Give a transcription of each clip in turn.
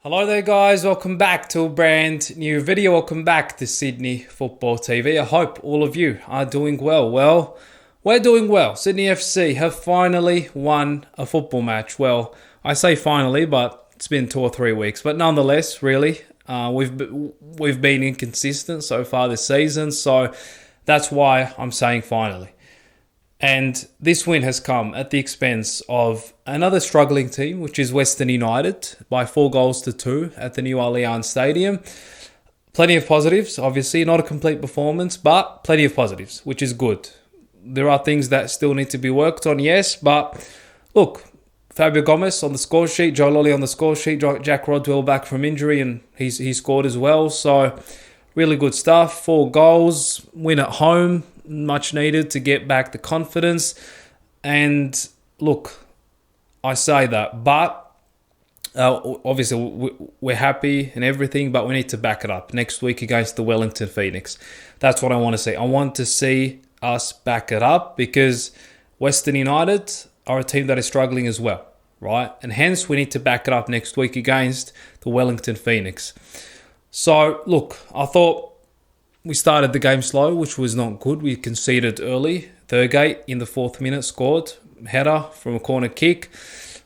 Hello there guys, welcome back to a brand new video. Welcome back to Sydney Football TV. I hope all of you are doing well. Well, we're doing well. Sydney FC have finally won a football match. Well, I say finally, but it's been 2 or 3 weeks. But nonetheless, really, we've been inconsistent so far this season. So that's why I'm saying finally. And this win has come at the expense of another struggling team, which is Western United, by 4-2 at the new Allianz Stadium. Plenty of positives, obviously. Not a complete performance, but plenty of positives, which is good. There are things that still need to be worked on, yes, but look, Fabio Gomez on the score sheet, Joe Lolly on the score sheet, Jack Rodwell back from injury, and he scored as well. So really good stuff. 4 goals, win at home, much needed to get back the confidence. And look, I say that, but obviously we're happy and everything, but we need to back it up next week against the Wellington Phoenix. That's what I want to see. I want to see us back it up because Western United are a team that is struggling as well, right? And hence we need to back it up next week against the Wellington Phoenix. So look, I thought we started the game slow, which was not good. We conceded early. Thurgate in the 4th minute scored. Header from a corner kick.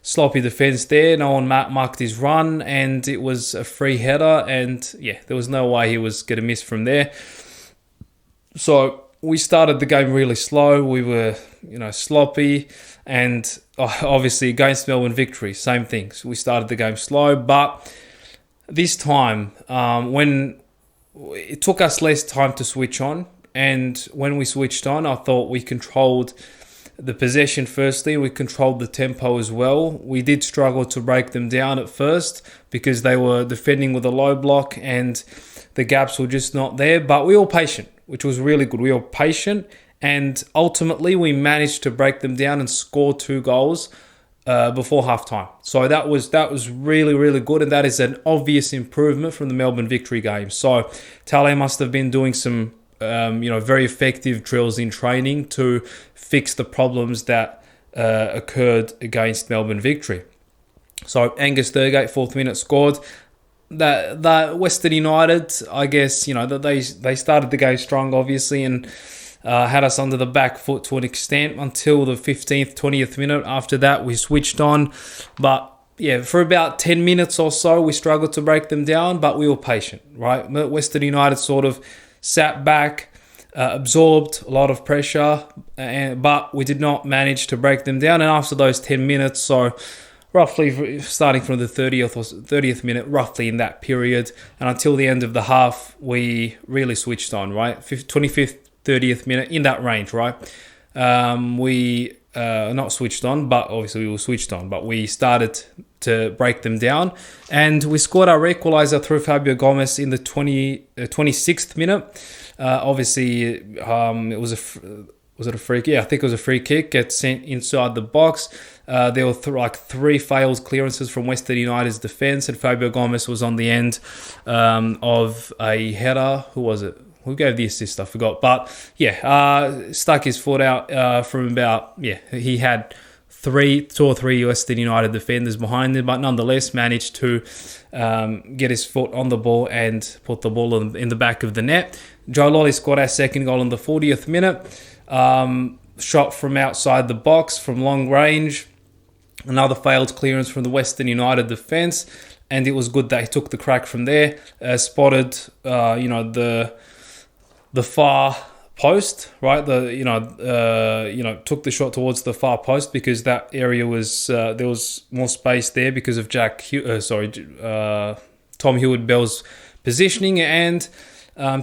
Sloppy defence there. No one marked his run, and it was a free header. And yeah, there was no way he was going to miss from there. So we started the game really slow. We were, sloppy. And obviously against Melbourne Victory, same things. We started the game slow, but this time, when it took us less time to switch on, and when we switched on, I thought we controlled the possession firstly. We controlled the tempo as well. We did struggle to break them down at first because they were defending with a low block and the gaps were just not there. But we were patient, which was really good. We were patient, and ultimately we managed to break them down and score 2 goals before halftime. So that was really, really good, and that is an obvious improvement from the Melbourne Victory game. So Tale must have been doing some very effective drills in training to fix the problems that occurred against Melbourne Victory. So Angus Thurgate, 4th minute, scored. That Western United, I guess, that they started the game strong, obviously, and had us under the back foot to an extent until the 15th, 20th minute. After that, we switched on. But yeah, for about 10 minutes or so, we struggled to break them down, but we were patient, right? Western United sort of sat back, absorbed a lot of pressure, but we did not manage to break them down. And after those 10 minutes, so roughly starting from the 30th minute, roughly in that period, and until the end of the half, we really switched on, right? 25th, 30th minute, in that range, right? We not switched on, but obviously we were switched on, but we started to break them down, and we scored our equaliser through Fabio Gomez in the 26th minute. Obviously, it was a free kick? Yeah, I think it was a free kick. Gets sent inside the box. There were 3 failed clearances from Western United's defence, and Fabio Gomez was on the end of a header. Who was it? Who gave the assist? I forgot. But yeah, stuck his foot out from about, he had 2 or 3 Western United defenders behind him, but nonetheless managed to get his foot on the ball and put the ball in the back of the net. Joe Lolly scored our second goal in the 40th minute. Shot from outside the box from long range. Another failed clearance from the Western United defence, and it was good that he took the crack from there. Spotted, the far post, right? Took the shot towards the far post because that area was there was more space there because of Tom Hewitt-Bell's positioning, and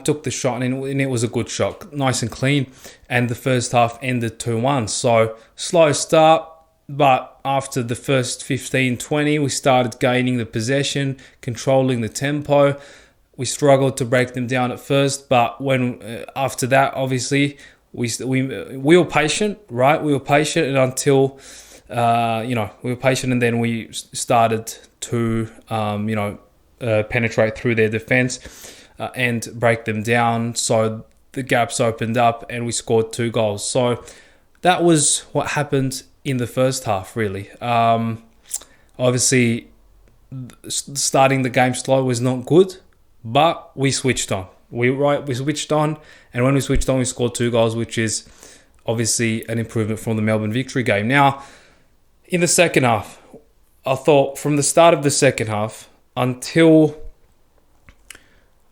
took the shot, and it was a good shot, nice and clean. And the first half ended 2-1. So slow start, but after the first 15-20, we started gaining the possession, controlling the tempo. We struggled to break them down at first, but when after that, obviously, we were patient, right? We were patient, and until we were patient, and then we started to penetrate through their defense and break them down. So the gaps opened up, and we scored 2 goals. So that was what happened in the first half, really. Obviously, starting the game slow was not good, but we switched on. We switched on, and when we switched on, we scored 2 goals, which is obviously an improvement from the Melbourne Victory game. Now, in the second half, I thought from the start of the second half until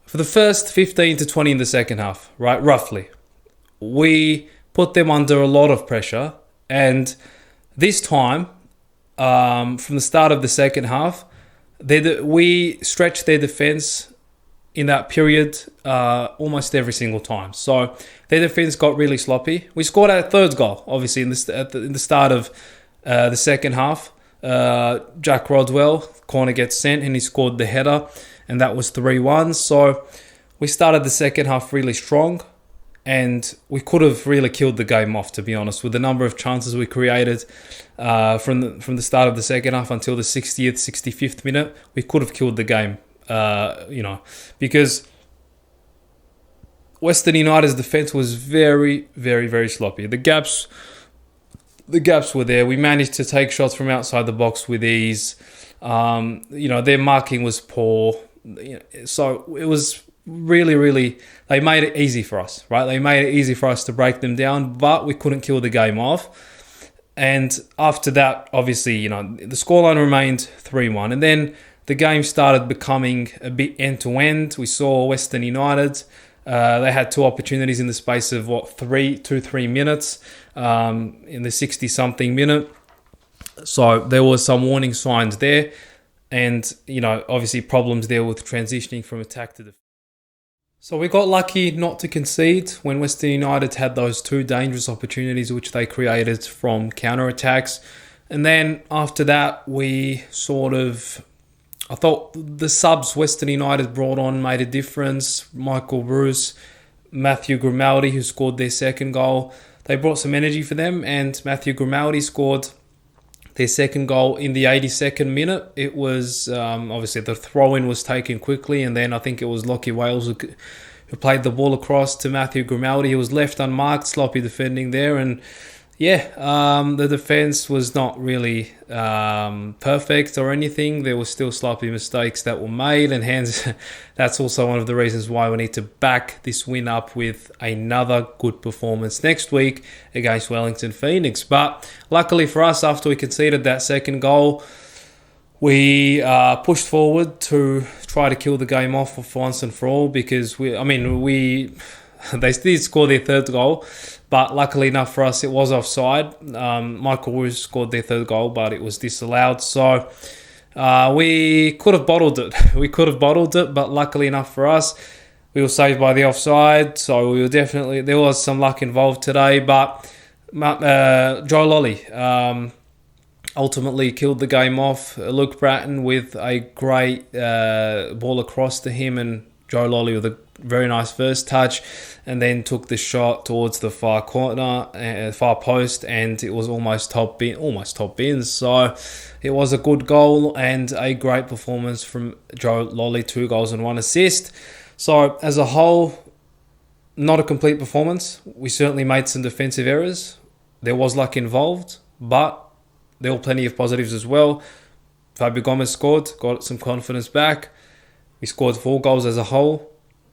for the first 15 to 20 in the second half, right, roughly, we put them under a lot of pressure. And this time, from the start of the second half, we stretched their defense in that period almost every single time. So their defense got really sloppy. We scored our third goal, obviously, in the start of the second half. Jack Rodwell, corner gets sent, and he scored the header, and that was 3-1. So we started the second half really strong, and we could have really killed the game off, to be honest, with the number of chances we created from the start of the second half until the 60th, 65th minute. We could have killed the game, because Western United's defense was very, very, very sloppy. The gaps were there. We managed to take shots from outside the box with ease. Their marking was poor. So it was really, really, they made it easy for us, right? They made it easy for us to break them down, but we couldn't kill the game off. And after that, obviously, the scoreline remained 3-1. And then the game started becoming a bit end-to-end. We saw Western United. They had 2 opportunities in the space of, 3 minutes in the 60-something minute. So there was some warning signs there. And, obviously problems there with transitioning from attack to defense. So we got lucky not to concede when Western United had those 2 dangerous opportunities which they created from counter-attacks. And then after that, I thought the subs Western United brought on made a difference. Michael Bruce, Matthew Grimaldi, who scored their second goal. They brought some energy for them, and Matthew Grimaldi scored their second goal in the 82nd minute. It was, obviously, the throw-in was taken quickly, and then I think it was Lockie Wales who played the ball across to Matthew Grimaldi. He was left unmarked, sloppy defending there, and the defense was not really perfect or anything. There were still sloppy mistakes that were made, and hence that's also one of the reasons why we need to back this win up with another good performance next week against Wellington Phoenix. But luckily for us, after we conceded that second goal, we pushed forward to try to kill the game off for once and for all, because they did score their third goal, but luckily enough for us, it was offside. Michael Roos scored their third goal, but it was disallowed. So we could have bottled it. But luckily enough for us, we were saved by the offside. So there was some luck involved today. But Joe Lolly ultimately killed the game off. Luke Bratton with a great ball across to him, and Joe Lolly with a very nice first touch, and then took the shot towards the far corner, far post, and it was almost top bin. So it was a good goal and a great performance from Joe Lolly, 2 goals and 1 assist. So as a whole, not a complete performance. We certainly made some defensive errors. There was luck involved, but there were plenty of positives as well. Fabio Gomez scored, got some confidence back. We scored 4 goals as a whole.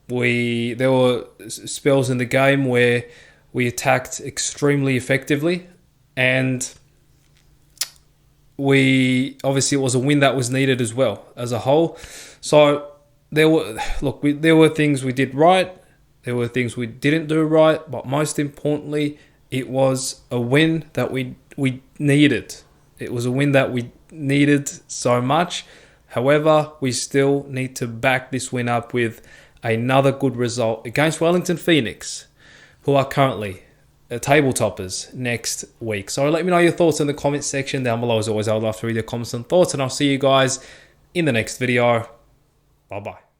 There were spells in the game where we attacked extremely effectively, and it was a win that was needed as well as a whole. So there were things we did right, there were things we didn't do right, but most importantly, it was a win that we needed. It was a win that we needed so much. However, we still need to back this win up with another good result against Wellington Phoenix, who are currently table toppers next week. So let me know your thoughts in the comments section down below. As always, I would love to read your comments and thoughts, and I'll see you guys in the next video. Bye-bye.